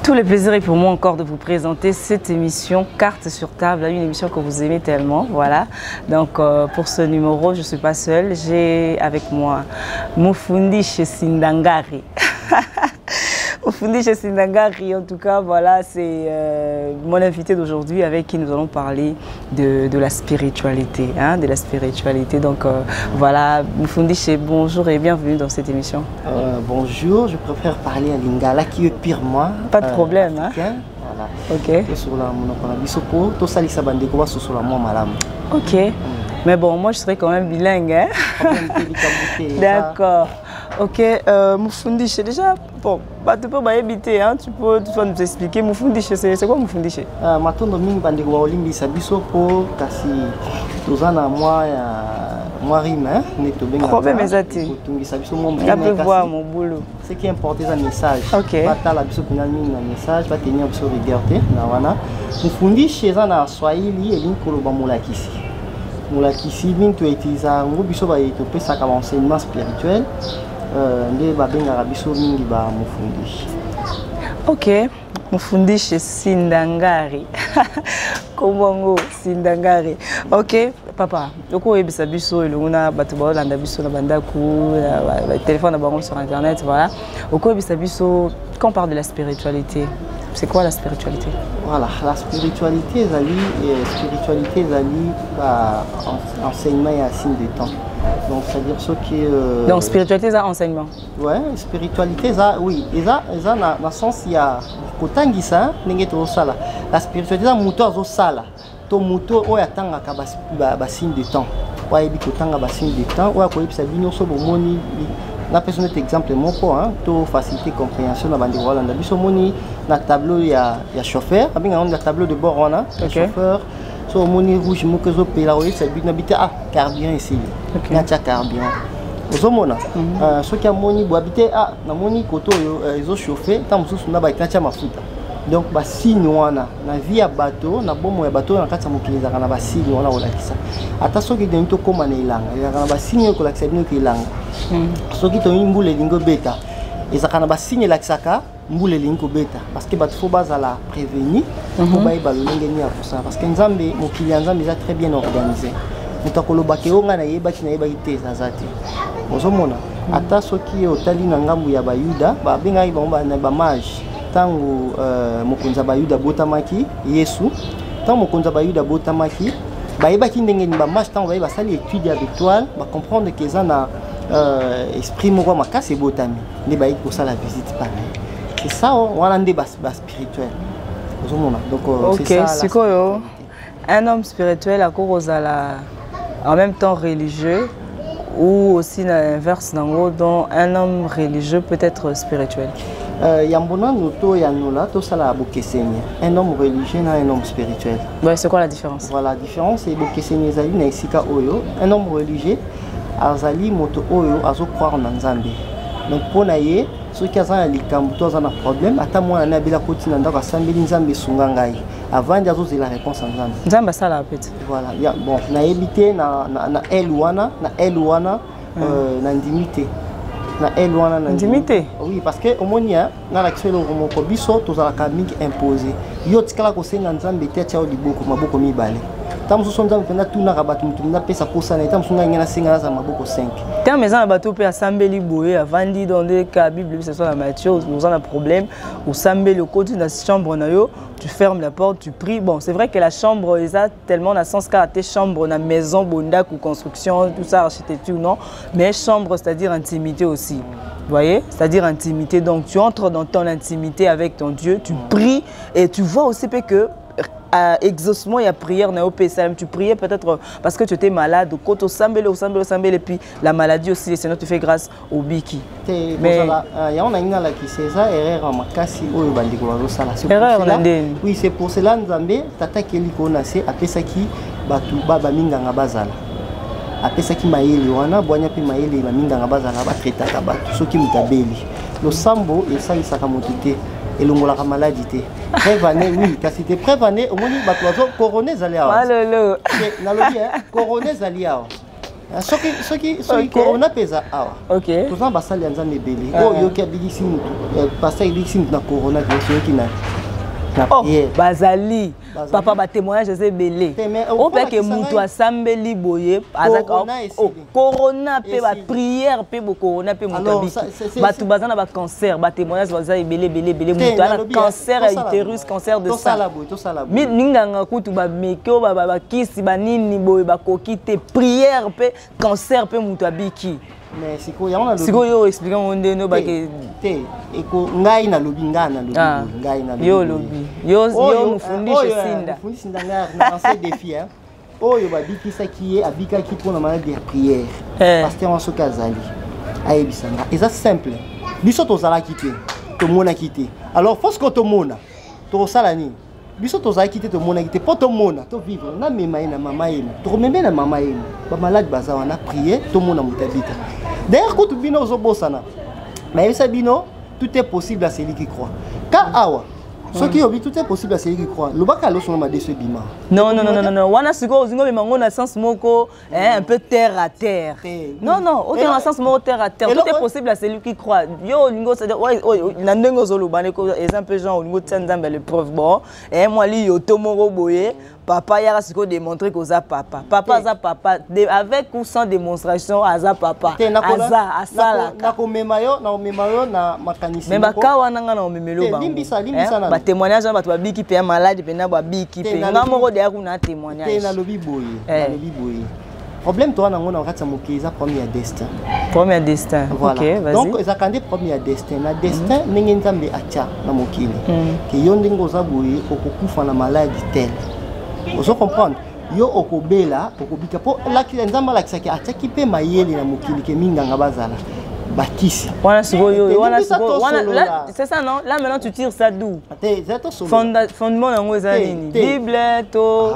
Tout le plaisir est pour moi encore de vous présenter cette émission Carte sur table, une émission que vous aimez tellement, voilà. Donc pour ce numéro, je ne suis pas seule, j'ai avec moi Mufundishe Sindangari. Mufundishe Sindangari, en tout cas, voilà, c'est mon invité d'aujourd'hui avec qui nous allons parler de la spiritualité, hein, de la spiritualité. Donc voilà, Mufundishe, bonjour et bienvenue dans cette émission. Bonjour, je préfère parler à Lingala qui est pire moi. Pas de problème, africain, hein. Voilà. Ok. Ok. Mais bon, moi je serais quand même bilingue, hein. D'accord. Ok, Mufundishe, déjà, bon, bah, tu peux m'habiter, hein, tu peux nous expliquer. Mufundishe, c'est quoi Mufundishe? Matondo mingi bandeko wa olimbi sabiso po kasi tozana moi rime, hein, neto benga. Problème ezati. Tungi sabiso mon bien. Je peux voir mon boulot. Ce qui est important c'est un message. Ok. Bata la biso kuna mingi na message, ba tenir biso liberté na wana. Mufundishe za na Swahili elinko ba mulakisi. Mulakisi bintu etiza ngo biso ba eto pesa ka enseignement spirituel. Ok, Mufundishe Sindangari. Comment Sindangari? Ok, papa. Donc on est biso et on a battuba landa biso na bandaku, téléphone à sur internet, voilà. Ok, biso. Quand on parle de la spiritualité, c'est quoi la spiritualité? Voilà, la spiritualité enseignement et signe de temps. Donc c'est-à-dire ce qui donc spiritualité c'est enseignement. Ouais, spiritualité ça oui, ça na sens il y a kotangisa ndenge to sala. La spiritualité ça moto zo sala. To moto o yatanga ka ba signe de temps. Wa yebi kotanga ba signe de temps, wa ko yebisa bino so bomoni na personne exemple mon point hein, to faciliter compréhension na bandi wala ndabiso moni na tableau ya chauffeur, abinga on na tableau de bord on a chauffeur. So moni rouge mo kezo pela oye c'est but n'habiter ah carburant ici. Na tia carburant. Ozomona so ki amoni bo habiter ah na moni koto yo ezo chauffer ta mususu na ba tia mafuta. Donc ba signe wana na vie ya bateau na bomo ya bateau na kati mokiliza kana ba signe wana olakisa. Ata soki de nto koma na ilanga ya kana ba signe ko lakisa bino ki ilanga. Soki to mbule lingo beta ezakana ba signe lakisaka mbule lingo beta parce que bato faut bazala prévenir pour ba ibalolenge ni pour ça parce que nzambe mokili ya nzambe est très bien organisé. Mutakoloba ke onga na yebaki na yebaki te zazati. Ozomona ata soki otali na ngambu ya bayuda ba benga ibomba na ba mage tango mokonza bayuda botamaki Yesu tango mokonza bayuda botamaki bayebaki ndenge ni ba mage tango bayeba sali étude avec toile ba comprendre que ça na esprit moko makasi botami ne bayi ko sala visite par c'est ça on a des bas spirituel donc c'est ça. C'est quoi un homme spirituel à Korozala en même temps religieux ou aussi l'inverse dont un homme religieux peut être spirituel. Yambona noto yanola to sala bokeseni un homme religieux et un homme spirituel. Ouais, c'est quoi la différence? Voilà, la différence c'est bokeseni ezali na esika oyo un homme religieux azali moto oyo azo croire na nzambe. Donc pour naye ceux qui ont likambo to za na problème ata mwana na bila koti na ndako asambeli nzambe sunga ngai avant d'azo la réponse en nzambe. Nzambe sala peut. Voilà, ya bon na ebité na elwana na ndimité. Na elwana na ndimité. Oui, parce que au monia na l'action le romoko biso to za la kamik imposé. Yo tikala ko senga nzambe te tia liboko maboko mibale. Tamu sonza mpenda tuna rabatu mtumna pesa posa na tamu songa ngena senga za maboko 5. Tamu meza bato pe asambeli boye avandi dans des cas Bible ce soit la Matthieu nous avons un problème ou sambeli au côté de la chambre na yo tu fermes la porte tu pries. Bon, c'est vrai que la chambre est tellement dans sens car tes chambres na maison bondak ou construction tout ça architecture non, mais chambre c'est-à-dire intimité aussi. Vous voyez? C'est-à-dire intimité. Donc tu entres dans ton intimité avec ton Dieu, tu pries et tu vois aussi que exaucement il y a prière na OPSM tu priais peut-être parce que tu étais malade ou quand au sambele et puis la maladie aussi le Seigneur te fait grâce au biki mais il y a on a une là qui c'est ça erreur makasi oyo bandiko bazo sala oui c'est pour cela nzambe tata keliko na se apesaki batu baba minganga bazala apesaki mayele wana bwanya pe mayele ba minganga bazala ba traitaka batu soki mutabeli lo sambo esalisaka motute elongola ka maladie prévané oui kasi te prévané au moins bato bazo coroner zali awa malolo nalobi coroner zali awa soki corona pesa awa OK toza basali ya nzambe ebele oyo yoki abikisi mutu pasteur ebikisi mutu na corona soki na bazali papa ba témoignage eza ebele opeke mutu asambeli boye corona pe ba prière pe bo corona pe mutu abiki bato baza na ba cancer ba témoignage baza ebele mutu ana cancer ya utérus cancer de sein ninganga kutu ba mekeo ba kisi ba nini boye ba koki te prière pe cancer pe mutu abiki mais siko yo expliquer mon ndeno ba ke te eko ngai na lobi ngai na yo lobi yo mufundishe sinda mufundishe ndanga na lancer défi oyo ba bikisa ki abika ki pour na maladie de prière pasteur en soka zali ayebisanga eza simple biso tozala kité to mona kité alors faut que to mona to sala ni biso tozala kité to mona kité pour to mona to vivre na mema na mama yenu to remember na mama yenu ba malade baza wana prier to mona mutabita. D'ailleurs, quand tu bino zobosana, mais ça bino, tout est possible à celui qui croit. Car awa, ce qui obi tout est possible à celui qui croit. Le baka lo son ma de ce bima. Non. Wana siko zingo bimango na sens moko un peu terre à terre. Non, autant dans sens moko terre à terre. Tout est possible à celui qui croit. Yo lingo c'est na ndengo zolo baneko exemple genre lingo tsanzamba le preuve bon. Moi li yo tomoro boye. Papa yara siko démontrer que za papa. Papa za papa avec ou sans démonstration aza papa. Aza asala. Na ko memayo na makanisi. Mais baka wana nga na memelo ba. Limbisa na. Ba témoignage ba to biki pe malade pe na ba biki pe. Nga moko de yaku na témoignage. Na lobi boye. Problème toi na ngona wakati mokiza premier destin. Premier destin. Voilà. OK, vas-y. Donc ils attendent premier destin. Na destin ningi nzambe acha na mokili. Que yondingo za boye okokufa na maladie telle. Vous comprenez? Yo okobela okobika po laki nzamba lakisa ki ataki pe mayele na mokili ke minganga bazala bakisi wana siko c'est ça non là maintenant tu tires ça d'où fondement yango eza nini bible to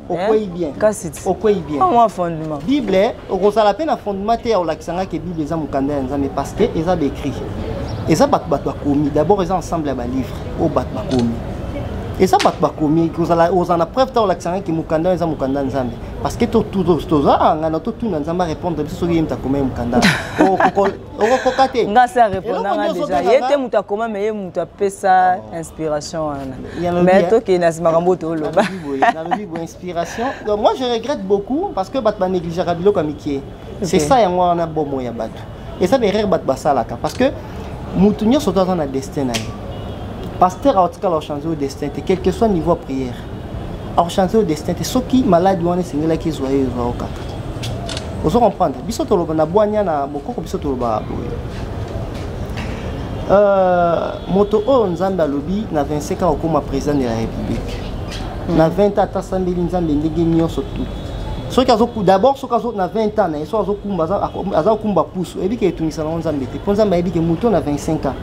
okwei bien comment fondement bible okozala pe na fondement te olakisanga ke bible eza mokanda ya nzambe parce que eza décrit eza bato bakomi d'abord eza ensemble ya ba livre o bato bakomi. Et ça bat bakomi aux en preuve tant l'accent qui mukanda eza mukanda nzambe parce que tout ngana tout nzamba répondre biso soki yemta koma mukanda kokate nga ça répondanga déjà yete muta koma mais muta pesa inspiration mais to ke na simakambo to loba na lobi inspiration. Moi je regrette beaucoup parce que bat ba négliger biloko comme qui c'est ça yango na bomo ya bato et ça derrière bat basalaka parce que mutu nyo soto na destin na pasteur a tout changer au destin quel que soit niveau prière a changer au destin ceux qui malade wana singela ki zoye zoka vous comprendre biso to na boanya na bokoko biso to ba moto o nzambe alobi na 25 ans okoma président de la république na 20 ans tasambeli nzambe ndenge nyonso tout soki azoku d'abord soki azo na 20 ans na so azokumba azokumba pusu ebike etumisa na nzambe te nzambe ebike moto na 25 ans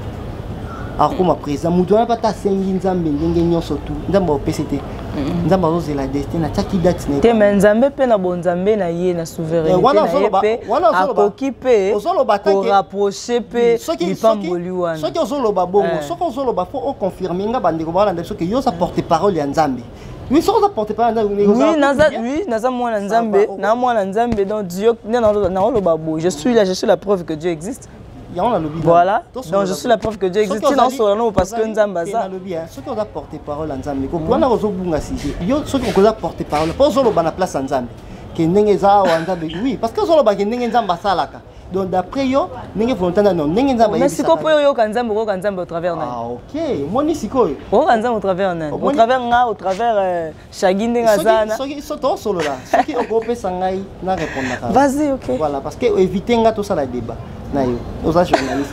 akoma président mutu na pata sengi nzambe ndenge nyonso tu nzambe opct nzambe azozela destin na taki date na te mais nzambe pe na bonzambe na ye na souveraineté na ye pe akoki pe ko rapprocher pe lipamboli wana soki ozoloba bongo soki ozoloba fo o confirmer nga bandeko balanda soki yo sa porte parole ya nzambe. Oui, ça porte pas oui, naza mwana nzambe na mwana nzambe donc Dieu na lobabo je suis la preuve que Dieu existe. Voilà, donc je suis la preuve que Dieu existe dans ce nom parce que nous avons ça. Ce qu'on a porté parole en Zambie, quand on a reçu ce qu'on a porté parole, pas seulement dans la place en Zambie, qui n'est pas oui, parce que seulement qui n'est pas salaka. Donc d'après yo, n'est pas non, n'est pas. Mais si qu'on peut yo kanzambe au travers na. Ah ok, moi ni siko. Au kanzambe au travers na. Au travers chagine ngazana. Ce qui solo là, ce qui au groupe sangai na répondre. Vas-y, OK. Voilà, parce que éviter nga tout ça la débat. Nayo, aux journalistes.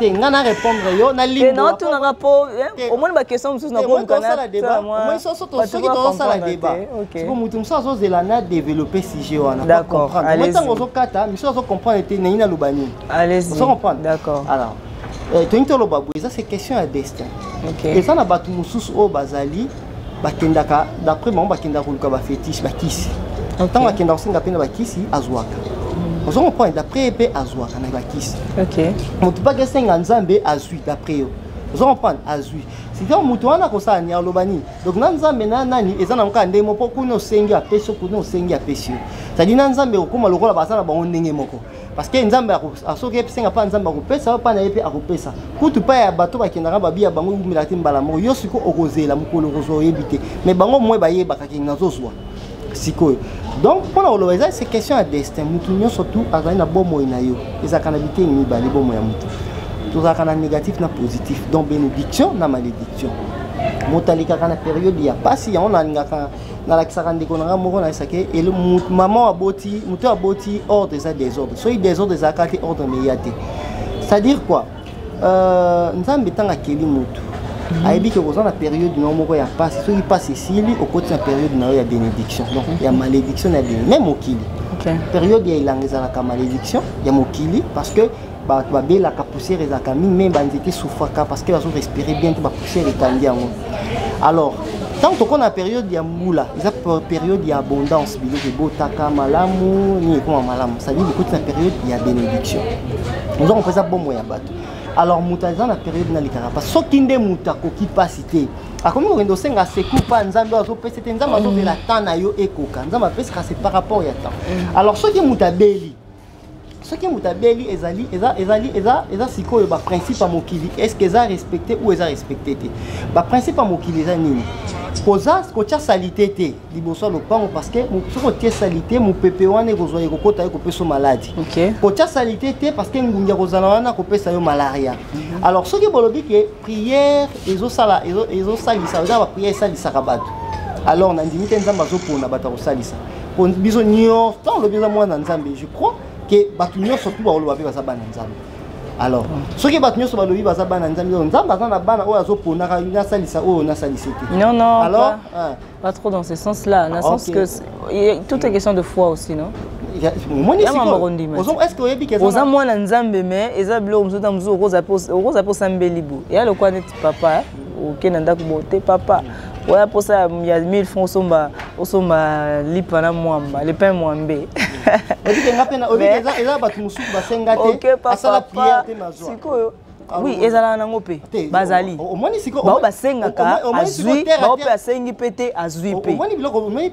Te ngana répondre yo na ligne. Non, tu n'auras pas au moins ba question sous na pour canal. Au moins ça ce qui dans ça la débat. C'est pour mutum ça zo zelana développer sujet wana. D'accord. Maintenant on zo kata, mais ça zo comprendre était na lobani. Allez-y. On comprendre. D'accord. Alors, to lobabu, ça c'est question à destin. OK. Et ça na batu mususu o bazali bakendaka d'après mon bakenda kuluka ba fétiche bakisi. Tant bakenda osinga pena bakisi azwaka. Vous comprenez d'après épée azwa kana bakisi. OK. Motu pas que senga nzambe azui d'après yo. Vous comprenez? Azui. Si tu as un kosa ni alobani. Donc nanzambe na nani ezana nka ndemo po kuno sengi apeso kuno sengi apesio. C'est-à-dire nanzambe okoma lokola basana bango ndenge moko. Parce que nzambe asoki epesenga pa nzambe akopesa pa na yepe akopesa. Kutu pa ya bato bakendaka babia bango kumilati mbala moko yo siko okozela mukolo kozo yebite. Mais bango mwe bayeba kakinga zozwa. Siko. Donc pour la c'est question à destin. Mutu nyo surtout azali na bomo ina yo. Ezakanabite ni bali bomo ya mutu. Tout ça a négatif na positif, donc bénédiction na malédiction. Motalika kana période ya pasi on a ngaka na la kisaka ndeko na moko na isake et le maman aboti muto aboti ordre des désordres. So des ordres des akati ordre meyate. C'est-à-dire quoi nzambe tanga keli mutu. Aibi que vous en la période na moko ya pasi, so il passe ici au côté la période na ya bénédiction. Donc il y a malédiction na même okili. OK. Période ya ilangeza la malédiction, il y a mokili parce que la poussière et la camine même bandité souffraka parce que la respirer bien la poussière est tendue. Alors tant qu'on a période de moula, il y a période d'abondance, il y a botaka malamu ni comme malamu, ça dit écoute la période il y a bénédiction. Nous avons fait ça bon moyen bateau. Alors mutaza la période na likara parce que kinde mutako qui pasité. A comme on ndo senga seku pa nzambe azo pesa nzambe azo de la temps na yo ekoka. Nzambe pesa c'est par rapport ya temps. Alors ceux qui mutabeli ce qui mutabeli eza sikoyo ba principe à mokili est-ce que ça respecté ou eza respecté ba principe à mokili eza nini koza kocha salité te liboso le pango parce que soko tie salité mu pepe wana kozwa ekokota ekopeso maladie OK kocha salité te parce que ngungia kozana wana kopesa yo malaria alors ce qui bolobi que prière ezo salisa eza ba prière salisa kabatu alors na ndimite nzamba zo pona bata ko salisa pour biso nyo tant le besoin moi na nzambe je crois que batunyo surtout ba oloba ba sabana nzambe alors ce qui batunyo so ba lobi ba sabana nzambe nzamba na bana o azopona ka na salisa o na salisete non non alors pas trop dans ce sens là dans le sens que tout est question de foi aussi non est-ce que yebi que ça mwana nzambe mais eza bilo mzuta mzu roza po sambelibu et le quoi net papa OK nanda ko bote papa ouais pour ça il y a 1000 francs osomba lipa na mwamba le pain mwambe OK papa sikoyo oui ezala nango pe bazali bao basengaka azui bao pe asengi pete azui pe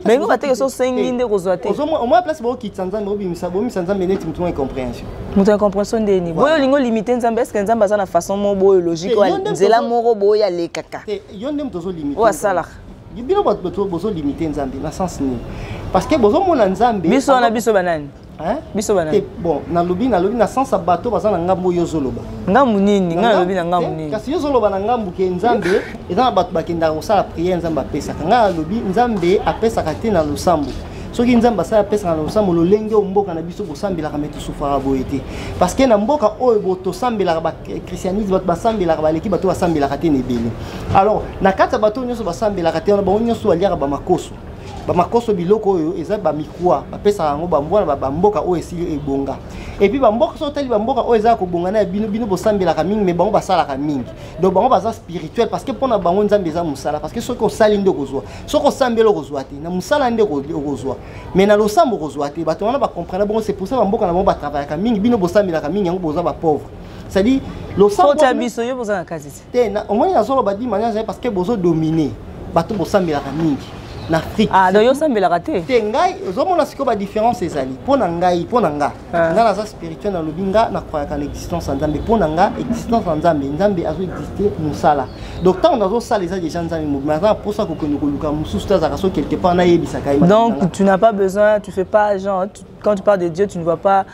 bengo bateke so sengi nde kozwa te au moins place bao kitsanza no bimisa nzambe neti mutu incompréhension mutu incompréhension ndeni boyo lingo limiter nzambe est-ce que nzambe azana façon mo boyo logique wa nzela moko boyo ya lekaka yo ndem tozo limiter o sala bino bozo limiter nzambe na sens ni parce que bozo mona nzambe biso na biso banani biso banani bon na lobi na sens bato bazana ngambo yozoloba ngambu nini ngalobi na ngambu nini kasi yozoloba na ngambu ke nzambe eza bato bakenda kosala prière nzambe apesa nga lobi nzambe apesa kate na losambo soki nzambe asala apesa na losambo lolenge mboka na biso bosambela kametu sufara boyete parce que na mboka oyo boto sambela ba christianisme bato basambela ba leki bato basambela kate nebele alors na kata bato nyoso basambela kate na ba nyoso aliaka ba makoso bamakoso biloko oyo eza bamikwa bapesa yango bambwana bamboka oyo esili ebonga et puis bamboka so tali bamboka oyo eza kobonga na bino bosambelaka mingi mais bango basalaka mingi donc bango baza spirituel parce que mpona bango nzambe eza mosala parce que soki osali nde okozwa soki osambela okozwa te na mosala nde okozwa mais na losambo okozwa te bato wana bacomprendre bongo c'est pour ça bamboka na bango batravaillaka mingi bino bosambelaka mingi yango boza bapauvre c'est-à-dire losambo biso yo boza na kasi te omoni nazoloba di manière parce que bozo dominer bato bosambelaka mingi n'Afrique. Ah, donc ça me l'a raté. Tengai, zomona siko ba différence ezali. Pona ngai, pona nga. Nga na za spirituel na lobinga na croire qu'en existence en Nzambe. Pona nga existence en Nzambe, Nzambe azo exister musala. Donc tant on azo sala les déjà Nzambe mouvement pour ça que nous koluka mususu ta so quelque part na yebisa kai. Donc tu n'as pas besoin, tu fais pas genre quand tu parles de Dieu, tu ne vois pas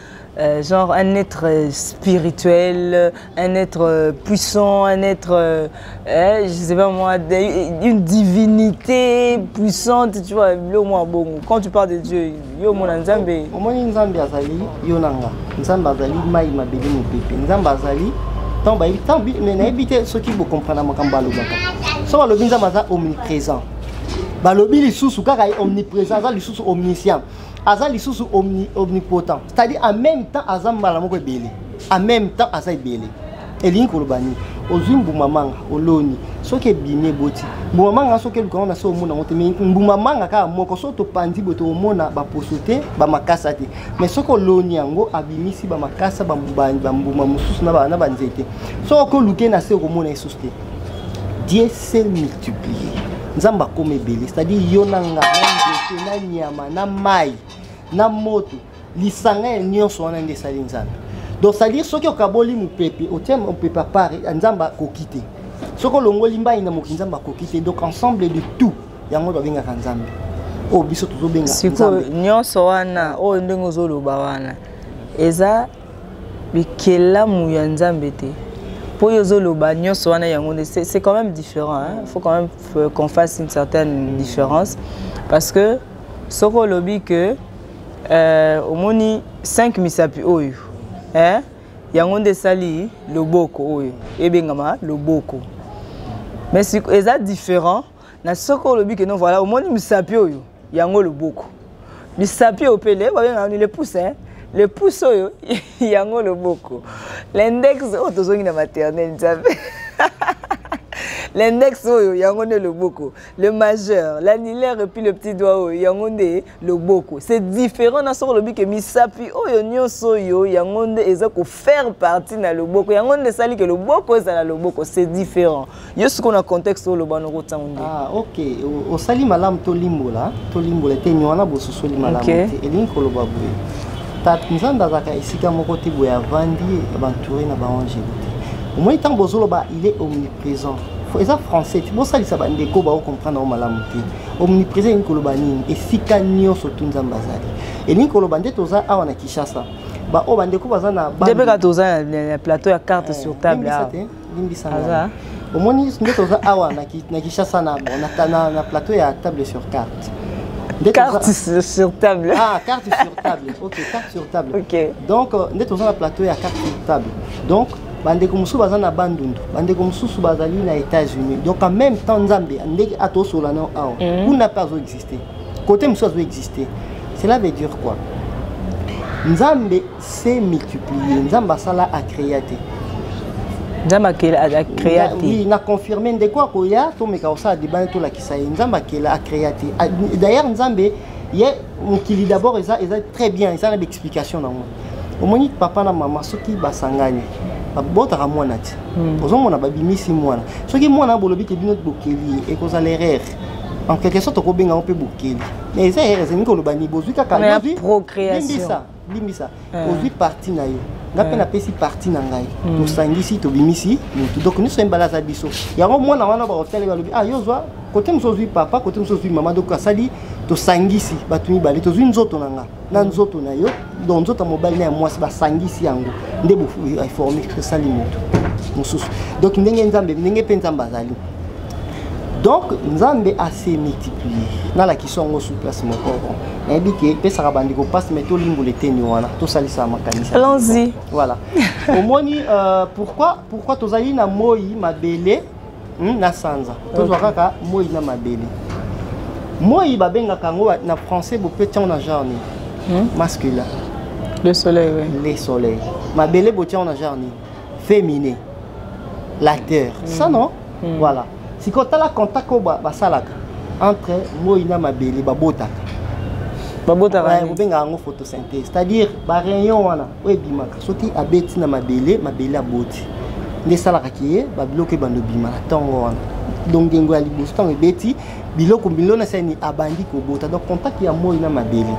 genre un être spirituel, un être puissant, un être, je sais pas moi, une divinité puissante, tu vois, le moins bon. Quand tu parles de Dieu, yo mon Nzambe. Au moins Nzambe azali yonanga, Nzambe azali mai mabeli mo pepe, Nzambe azali tant mais na éviter ceux qui vous comprennent makamba lobaka. So ba lobi Nzambe azali omniprésent. Ba lobi lisusu kaka omniprésent, azali lisusu omniscient. Aza lisusu omnipotent, c'est-à-dire en même temps aza mbala moko ebele, en même temps aza ebele. Elingi kolobani ozwi mbuma manga oloni soki ebimi eboti mbuma manga soki eluka na so omona mote mais mbuma manga kaka moko so topandi boye toomona baposo te bamakasa te mais soki oloni yango abimisi bamakasa bambuma mosusu na banzete soki oluke na se okomona lisusu te. Dieu s'est multiplié nzambe akoma ebele c'est-à-dire yo na nga na nzete na nyama na mai na moto lisanga ya nyonso wana nde esali nzambe. Donc c'est-à-dire soki okaboli mopepe otie mopepe apart nzambe akoki te soki olongoli mbai na moki nzambe akoki te. Donc ensemble de tout yango babengaka nzambe oyo biso tozobenga nzambe. Nyonso wana oyo ndenge ozoloba wana eza bikelamu ya nzambe te. Pour yozoloba nyonso wana yango c'est quand même différent, hein? Il faut quand même qu'on fasse une certaine différence parce que soko lobi que omoni 5 misapi oyo hein yango nde sali loboko oyo ebengama loboko mais si eza différent na soko lobi que non voilà omoni misapi oyo yango loboko misapi opele babengana ni le pouce hein. Le pouce oyo yango loboko. L'index oyo tozongi na maternelle nzambe. L'index oyo yango ne loboko. Le majeur, l'annulaire et puis le petit doigt oyo yango ne loboko. C'est différent na soko lobi que misapi oyo nyonso oyo yango ne eza ko faire partie na loboko. Yango ne sali que loboko eza la loboko, c'est différent. Yo ce qu'on a contexte oyo lobano rotango. Ah OK. O sali malam to limbola te nyona bososo li malam te. Elingi ko loba boye. Nzanda zaka esika moko te boya vandi bantouré na baange te omoni tant bozoloba il est omniprésent faut eza français ti bosalisa bandeko bao comprendre o malamu te omniprésent nkoloba nini esika nyonso tu nzamba azali elingi koloba nde toza awa na Kinshasa ba o bandeko baza na debeka toza na plateau ya carte sur table limbisa omoni nde toza awa na Kinshasa na plateau ya table sur carte. Carte sur table. Ah, carte sur table. Ok, carte sur table. Ok. Donc, nous sommes sur le plateau, il y a carte sur table. Donc, bande comme sous bazana bandundu, bande comme sous bazali na États-Unis. Donc, en même temps, Nzambe, ndeke ato solano ao, où n'a pas existé. Côté monsieur doit exister. Cela veut dire quoi? Nzambe s'est multiplié. Nzamba sala a créé. Nzamba a créé. Oui, n'a confirmé de quoi qu'il y a tout mais quand ça débat tout la qui ça Nzamba a créé. D'ailleurs Nzambe il y a qui d'abord ça très bien, ça a une explication dans moi. Au moins papa na maman ceux qui basangani. Bota ka mwana ti. Ozo mona babimisi mwana. Ceux qui mwana bolobi ke binot bokeli et cause l'erreur. En quelque sorte ko benga on peut bokeli. Mais ça erreur c'est ni ko lobani bozu ka ka procréation. Limbisa. Ozu parti na yo. Ngape na pesi parti na ngai to sangisi to bimisi mutu donc nous sommes balaza biso yango mwana wana ba hotel ba lobi ah yozwa côté msozui papa côté msozui mama donc asali to sangisi batuni bali to zui nzoto na nga na nzoto na yo donc nzoto mobile na mwasi ba sangisi yango nde bo informer que sali mutu mususu donc ndenge nzambe ndenge pe nzambe azali donc nzambe a se multiplié na la question ngo sur place mon corps et dit que pesa ka bandiko passe mais to limbo le teni wana to salisa makanisa allons-y voilà au moni pourquoi tozali na moi mabele na sanza to kaka moi na mabele moi babenga kango na français bo petit na genre masculin le soleil oui le soleil mabele bo tia na genre féminin la terre ça non voilà si quand tu as contact entre moi et mabele babotaka babenga ngo photosynthèse c'est-à-dire ba rayon wana oyebimaka soki abeti na mabele aboti nde salaka ki ba bloquer bando bima na tongo wana donc ngengo ya liboso tongo ebeti biloko milona sani abandi ko bota donc contact ya moi na mabele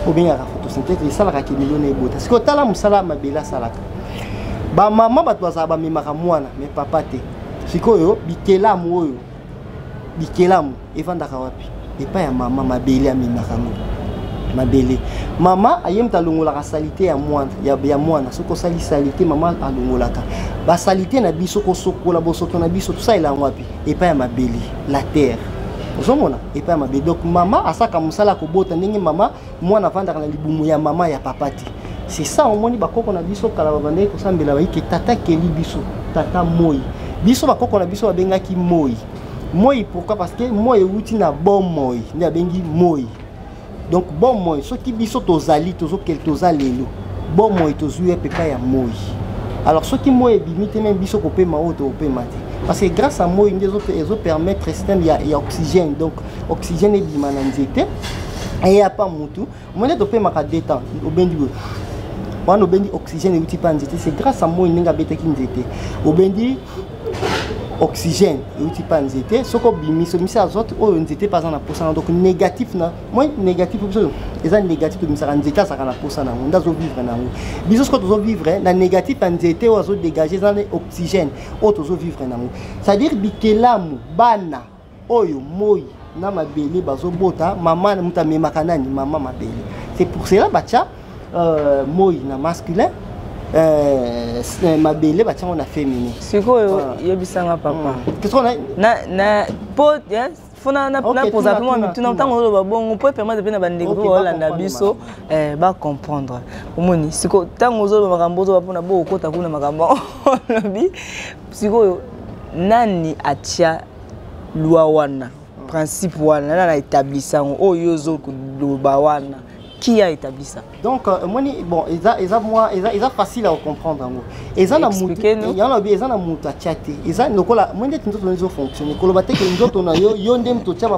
obenga photosynthèse salaka ki milona ebota siko tala musala mabele salaka ba mama bato bazaba memaka mwana mais papa te sikoyo bikelamu oyo bikelamu evandaka wapi epa ya mama mabele amemaka ngo mabele mama ayemta longola salite ya mwana soko sali salite mama alongolaka ba salite na biso ko sokola bosoto na biso tout ça ila wapi epa ya mabele la terre ozomona epa ya mabele donc mama asaka musala ko bota ndenge mama mwana vandaka na libumu ya mama ya papati c'est ça omoni bakoko na biso kala babande ko sambela bayike tata keli biso tata moi biso bakoko na biso babengaki moi pourquoi parce que moi euti na bon moi ndi abengi moi donc bon moi soki biso tozali tozo kel tozalelo bon moi tozui pepa ya moi Alors ceux qui m'ont ébimité même biso kopé ma auto kopé maté. Parce que grâce à moi ils ont permettre système il y a oxygène donc oxygène est bimananzité et il y a pas mutu. Moi ne topé ma détente au bendi. Moi no bendi oxygène et outil panzité c'est grâce à moi il n'ga bête qui nzité. Au bendi oxygène et outil panzité ce qu'on bimi ce mise azote ou nzité pas en apposant donc négatif na moi négatif les négatifs de mise nzité ça kana posa na onda zo vivre na biso ce que zo vivre na négatif nzité ou zo dégager dans oxygène auto zo vivre na c'est à dire bikelamu bana oyo moi na mabele bazo bota maman mutame makanani maman mabele c'est pour cela bacha moi na masculin mabele bacha on a féminin siko yebisanga papa qu'est-ce qu'on a na pot yes fona na posa pour moi mituna ntango lo bongo po permettre na bandeko ko landa biso ba comprendre omoni siko ntango zo makambo zo ba bo okota kuna makambo lobi siko nani atia loi wana principe wana na établissant oyo zo loba wana qui a établi ça? Donc, bon, ils facile à comprendre. Ils ont la ils ont fonctionné.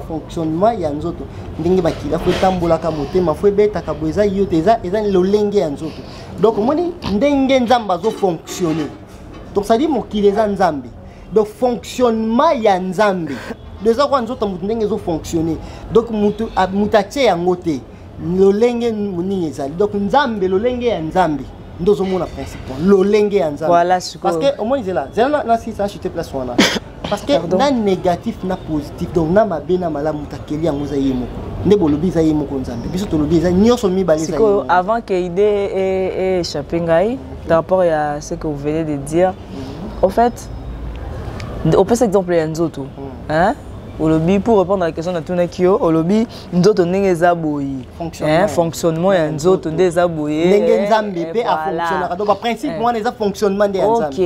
Fonctionnement, il y a un autre. Donc, fonctionner. Donc, ça dit qu'il est en Zambie. Donc, fonctionnement, il y a un Zambie. Les autres fonctionner. Donc, mutache en côté. Lolenge muni ezali donc nzambe lolenge ya nzambe ndozo mona principe lolenge ya nzambe voilà parce que au moins c'est là na si ça acheter place wana parce que na négatif na positif donc na mabe na malamu takeli yango za yemo ne bolobi za yemo ko nzambe biso to lobi za nyoso mi balé za yemo avant que idée et échappé ngai par rapport à ce que vous venez de dire au fait au plus exemple ya nzoto hein Olobi pour répondre à la question de Tunekio, Olobi nzoto ndenge zaboyi. Fonctionnement ya nzoto ndenge zaboyi. Ndenge nzambe pe a fonctionner. Donc principe moi les fonctionnement de nzambe. OK.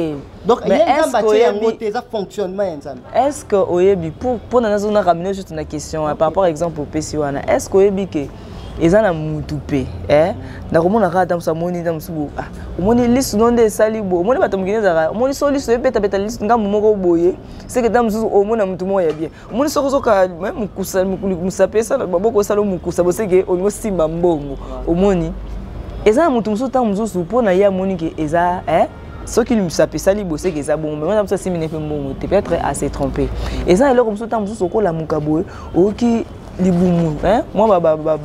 Donc il y a un bâti ya ngote za fonctionnement ya nzambe. Est-ce que oyebi pour na zona ramener juste une question par rapport exemple au PC wana. Est-ce que oyebi que ezana mutu pe na komona kata msamoni nda msubu omoni lisu nonde salibo omoni bato mukineza ka omoni so lisu epeta peta lisu ngambo moko boye c'est que damsu omona mutu mo ya bien omoni soko soka même mukusa musapesa baboko salo mukusa boseke ongo simba mbongo omoni ezana mutu musu ta musu pona ya moni ke eza ce qui lui s'appelle libo c'est que ça bon mais on a ça simine pe mbongo peut-être assez trompé ezana eloko musu ta musu soko la mukaboye oki libumu moi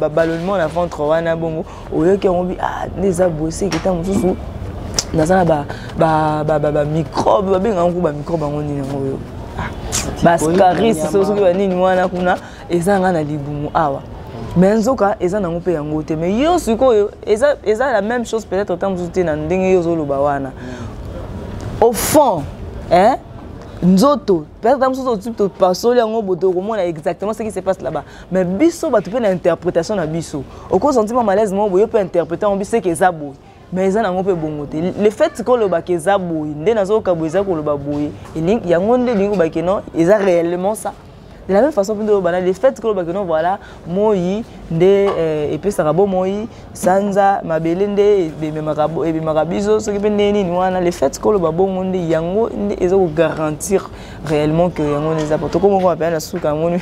ballonnement na ventre wana bongo oyoki on bi les abosé qui ta mususu nazana ba microbe ba benga ngo ba microbe ngoni ngo bascaris soso ki nini wana kuna ezanga na libumu awa mais nzoka ezana ngo pe yango te mais yo sikoyo eza la même chose peut-être tant mususu na ndenge yo zoloba wana au fond nzoto peut-être tu passes yango boto komona exactement ce qui se passe là-bas mais biso ba tu peux l'interprétation na biso au cause sentiment malaise mo boyo peut interpréter on biso que zabo mais ça nango pe bongote le fait que le ba que zabo ndé nazo ka boza ko le ba boye et yango ndé lingo ba que non ils a réellement ça de la même façon pour le fait que le ba que non voilà moi ndé et puis ça rabo moi sanza mabelende et memakabo et makabizo ce qui peut neni wana le fait que le ba bongo ndé yango ndé ezo garantir réellement que yango les apporte comme on appelle la souka ngoni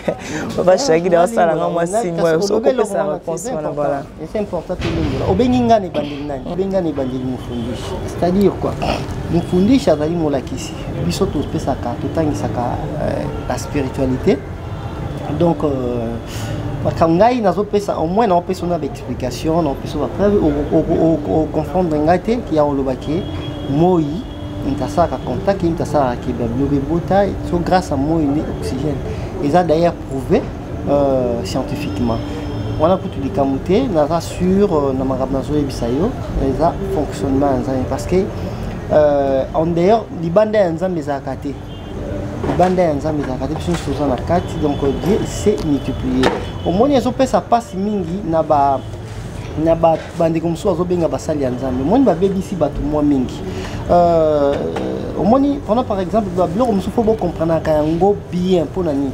va chaque de ça la moi signe moi so ko ça réponse voilà c'est important que le obenginga ne bandeli nani obenga ne bandeli mufundisha c'est-à-dire quoi mufundisha azali molakisi biso to pesa ka to tangisaka la spiritualité donc makangai nazo pesa au moins na pesa na explication na pesa après au confondre ngate qui a olobaki moi intasaka contact intasaka ki bebota so grâce à moi ni oxygène ils a d'ailleurs prouvé scientifiquement on a tout dikamuté na sur na magabnazo ebisayo ils a fonctionnement parce que en dehors libanda nzambe za kate libanda nzambe za kate biso soza na kati donc Dieu s'est multiplié au moins ils ont fait ça passe mingi na ba bandeko musu azobenga basali ya nzambe moni babebisi bato mwa mingi omoni pendant par exemple biloko musu faut comprendre ka yango bien mpona nini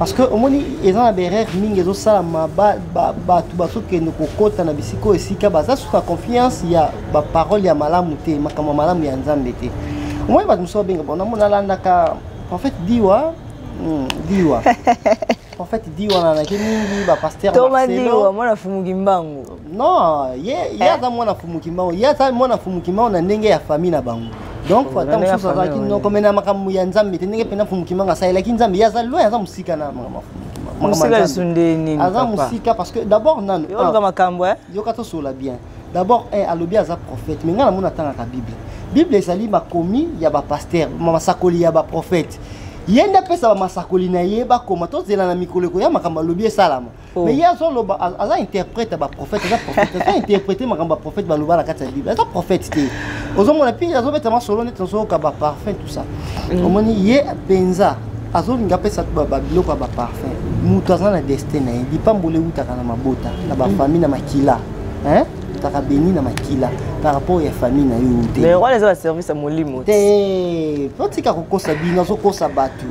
parce que omoni eza na berere mingi ezosalama bato bazokende kokota na bisika esika baza sous la confiance ya baparole ya malamu te makambo malamu ya nzambe te omoni bato mosusu babenga bona mona alandaka prophète diwa prophète diwa nanaki mingi bapaster Marcelo mwana fumuki mbangu non ye aza mwana fumuki mbangu ye aza mwana fumuki mbangu na ndenge ya famille na bango donc fata mosusu azalaki nokomena makambo ya nzambe te ndenge mpena fumuki mbangu asalelaki nzambe ye aza loin aza mosika na musika esunde nini aza mosika parce que d'abord nano yoka makambo yoka tosola bien d'abord alobi aza prophète mais nga namoni atangaka bible ezali makomi ya bapaster masakoli ya baprophète ye nde apesa bamasakoli na ye bakoma tozela na mikolo ya makambo alobi esalama mais ye azoloba aza interprète ya baprophète aza interprété makambo ya baprophète baloba na kati ya bible aza prophète te ozomona mpe azobeta masolo neti azoyoka baparfum tout ça omoni ye mpenza azolinga apesa babiloko ya baparfum moto aza na destin na ye lipamboli eutaka na mabota na bafamille na makila taka béni na makila par rapport à famille na yo te mais wala za service à molimo te potika kokosa bino so kosa batu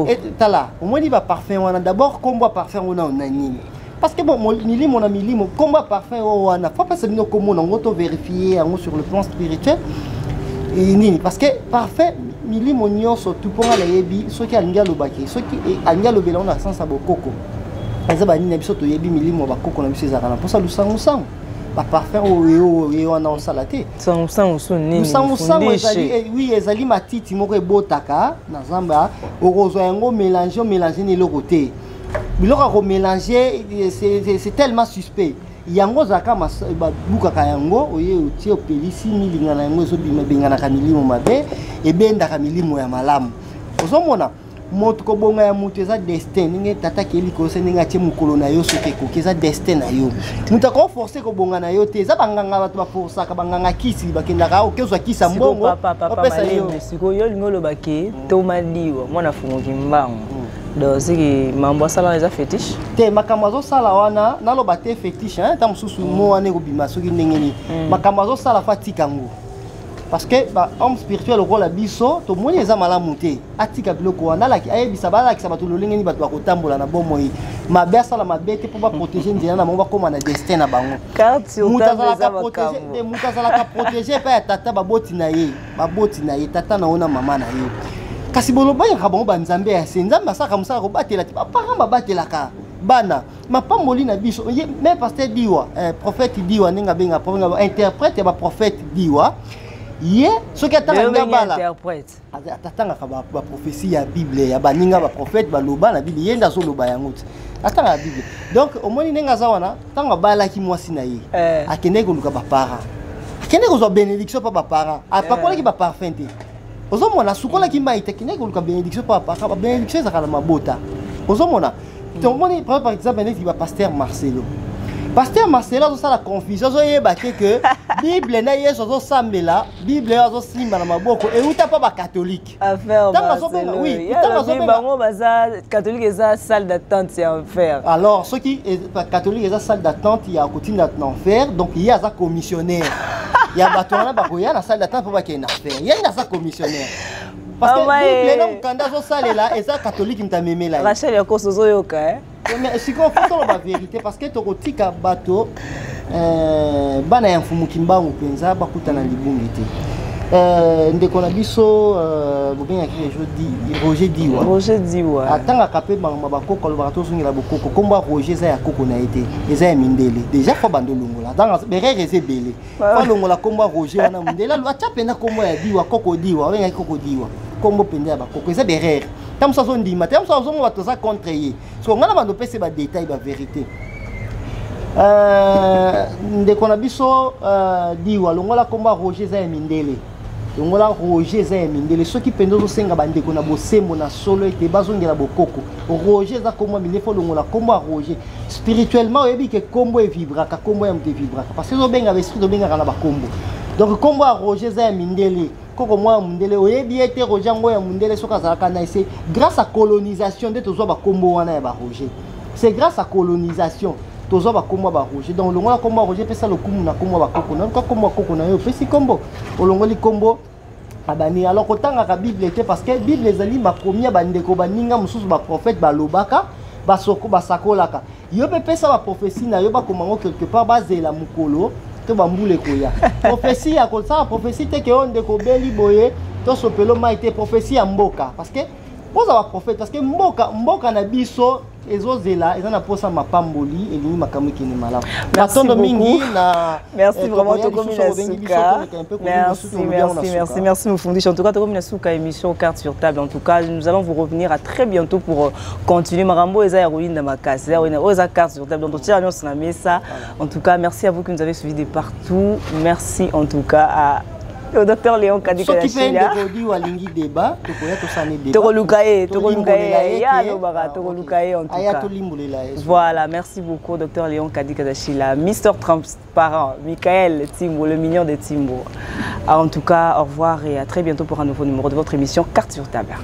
et tala omoni ba parfum wana d'abord kombo parfum wana nini parce que bon milimo na milimo kombo parfum wana faut pas se bino komona ngoto vérifier yango sur le plan spirituel et nini parce que parfum milimo nyonso tout ponga la yebi soki alinga lobaki soki alinga lobela on a sens à bokoko eza ba nini biso to yebi milimo bakoko na biso ezaka na posa lusango sango ba parfum oyo wana osala te sango nini lusango ezali oui ezali matiti moko ebotaka na zamba okozwa yango mélanger ne eloko te biloko ko mélanger c'est tellement suspect yango zaka babukaka yango oye otie opelisi milinga na yango ezobima benganaka milimo mabe ebendaka milimo ya malamu ozomona moto kobonga ya mutu eza destin ninge tata keli ko se ninga tie mukolo na yo soki ekoki eza destin na yo mutu ko forcer kobonga na yo te eza banganga bato ba forcer ka banganga kisi bakendaka okezwa kisa mbongo opesa yo siko yo lingolo bake to madiwa mwana fungoki mbangu do siki mambo sala eza fétiche te makambo zo sala wana naloba te fétiche ta mususu mo wana ekobima soki ndenge ni makambo zo sala fatika ngo parce que ba homme spirituel rôle la biso to moni eza malamu te atika biloko wana laki ayebisa balakisa bato lolenge ni bato bakotambola na bomoi mabe asala mabe te po ba protéger nzela na mo bakoma na destin na bango mutazala ka protéger pa ya tata baboti na ye tata na ona mama na ye kasi boloba ya bango banzambe ya nzambe asaka musaka ko batela ti parents babatelaka bana mapamboli na biso mais pasteur diwa prophète diwa ninga benga interprète ya ba prophète diwa ye soki atanga bala atanga ba prophétie ya bible ya baninga ba prophète baloba na bible yenda zo loba yango atanga la bible donc omoni nenga za wana tanga bala ki mwasi na ye akende ko luka ba para akende ko zo bénédiction pa ba para apakola ki ba parfum te ozomona sukola ki maite akende ko luka bénédiction pa ba para bénédiction za kala mabota ozomona tomoni par exemple neti ba pasteur Marcelo a la confusion que Bible na yeso zo sambela Bible zo simba na maboko et uta pas ba catholique affaire oui bango baza catholique eza salle d'attente c'est enfer alors ceux qui catholique eza salle d'attente il y a continue d'enfer donc il y a za commissionnaire il y a batona ba koya na salle d'attente pour ba kena faire il y a za commissionnaire parce que Bible na mukanda zo salela eza catholique mtamemela Rachel yakoso zo yoka mais si qu'on fait la vérité parce que tokotika bato bana ya mfumuki mbangu penza bakutana libungi te ndeko na biso bobenga ki Roger Diwa atanga kapé bangama bakoko lo barato zungela bokoko komba Roger za ya koko na été eza ya mindele déjà fa bando longola dans berere eze belé fa longola komba Roger wana mindele lo acha pena komba ya Diwa koko Diwa benga koko Diwa kombo penda ya bakoko eza berere tam sa son ndima tam sa zongo bato za contre ye so ngana bando pese ba détail ba vérité ndeko na biso Diwa longola komba Roger za ya mindele longola Roger za ya mindele soki pendo zo senga bandeko na bosembo na solo ete bazongela bokoko Roger za komba milefo longola komba Roger spirituellement oyebi ke kombo e vibraka kombo ya mte vibraka parce que zo benga esprit zo benga na ba kombo donc kombo Roger za ya mindele koko mwa mundele oyebi ete Roger ngo ya mundele soka zalaka na ese grâce à colonisation de tozo ba kombo wana ya ba Roger c'est grâce à colonisation tozo ba kombo ba Roger donc longola kombo Roger pesa lokumu na kombo ba koko na kombo koko na yo pesi kombo olongoli kombo abani alors kotanga ka Bible était parce que Bible ezali makomi bandeko baninga mususu ba prophète ba lobaka basoko basakolaka yo pe pesa ba prophétie na yo ba komango quelque part bazela mukolo to bambule koya prophétie ya kosa prophétie te ke onde ko beli boye to sopelo maite prophétie ya mboka parce que poza ba prophète parce que mboka na biso ezozela ezana posa mapamboli elingi makambo kini malamu matondo mingi na merci vraiment Tokomina Suka merci Mufundisha en tout cas Tokomina Suka émission carte sur table en tout cas nous allons vous revenir à très bientôt pour continuer marambo eza héroïne na makasi eza carte sur table donc tiens on a mis ça en tout cas merci à vous qui nous avez suivis de partout merci en tout cas à au docteur Léon Kadika Dachila. Voilà, merci beaucoup docteur Léon Kadika Dachila, Mister Transparent, Michael Timbo, le mignon de Timbo. En tout cas, au revoir et à très bientôt pour un nouveau numéro de votre émission Carte sur table.